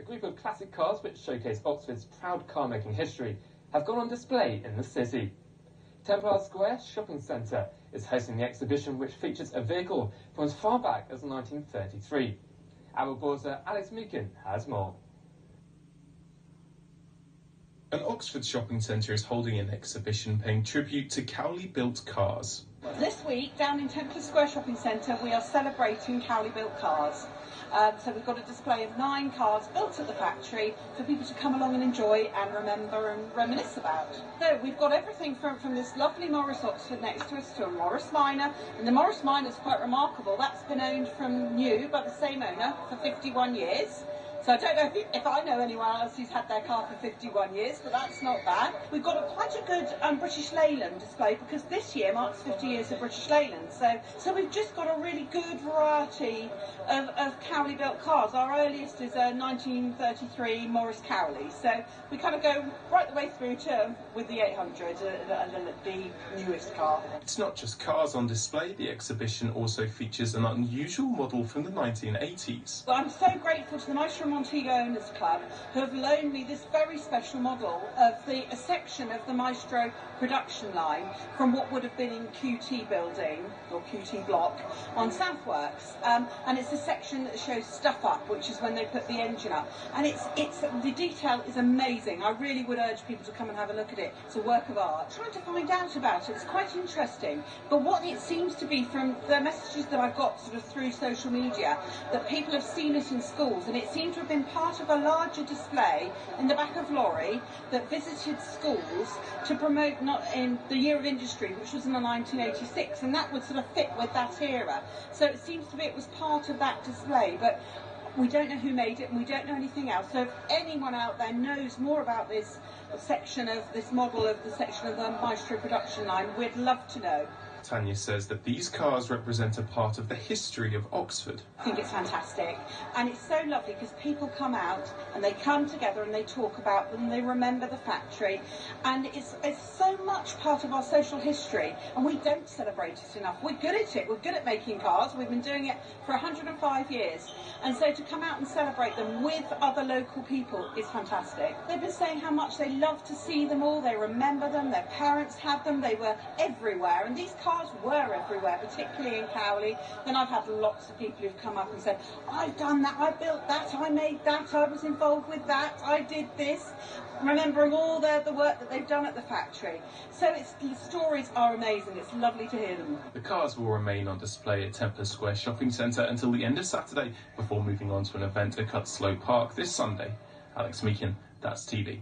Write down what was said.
group of classic cars which showcase Oxford's proud car-making history have gone on display in the city. Templar Square Shopping Centre is hosting the exhibition, which features a vehicle from as far back as 1933. Our reporter Alex Meakin has more. An Oxford shopping centre is holding an exhibition paying tribute to Cowley-built cars. This week, down in Templar Square Shopping Centre, we are celebrating Cowley-built cars. So we've got a display of 9 cars built at the factory for people to come along and enjoy and remember and reminisce about. So we've got everything from this lovely Morris Oxford next to us to a Morris Minor. And the Morris Minor is quite remarkable. That's been owned from new by the same owner for 51 years. So I don't know if I know anyone else who's had their car for 51 years, but that's not bad. We've got quite a good British Leyland display, because this year marks 50 years of British Leyland. So we've just got a really good variety of Cowley-built cars. Our earliest is a 1933 Morris Cowley. So we kind of go right the way through to with the 800, the newest car. It's not just cars on display. The exhibition also features an unusual model from the 1980s. Well, I'm so grateful to the Maestro Montego Owners Club, who have loaned me this very special model of a section of the Maestro production line from what would have been in QT building, or QT block, on Southworks. And it's a section that shows stuff up, which is when they put the engine up. And the detail is amazing. I really would urge people to come and have a look at it. It's a work of art. Trying to find out about it, it's quite interesting. But what it seems to be, from the messages that I've got sort of through social media, that people have seen it in schools, and it seems to have been part of a larger display in the back of lorry that visited schools to promote not in the Year of Industry, which was in the 1986, and that would sort of fit with that era. So it seems to be it was part of that display, but we don't know who made it and we don't know anything else. So if anyone out there knows more about this section of this model of the section of the Maestro production line, we'd love to know. Tanya says that these cars represent a part of the history of Oxford. I think it's fantastic, and it's so lovely because people come out and they come together and they talk about them, they remember the factory, and it's so much part of our social history, and we don't celebrate it enough. We're good at it, we're good at making cars, we've been doing it for 105 years, and so to come out and celebrate them with other local people is fantastic. They've been saying how much they love to see them all, they remember them, their parents had them, they were everywhere, and these cars were everywhere, particularly in Cowley. Then I've had lots of people who've come up and said, I've done that, I built that, I made that, I was involved with that, I did this, remembering all the work that they've done at the factory. So the stories are amazing, it's lovely to hear them. The cars will remain on display at Templar Square Shopping Centre until the end of Saturday, before moving on to an event at Cutslow Park this Sunday. Alex Meakin, That's TV.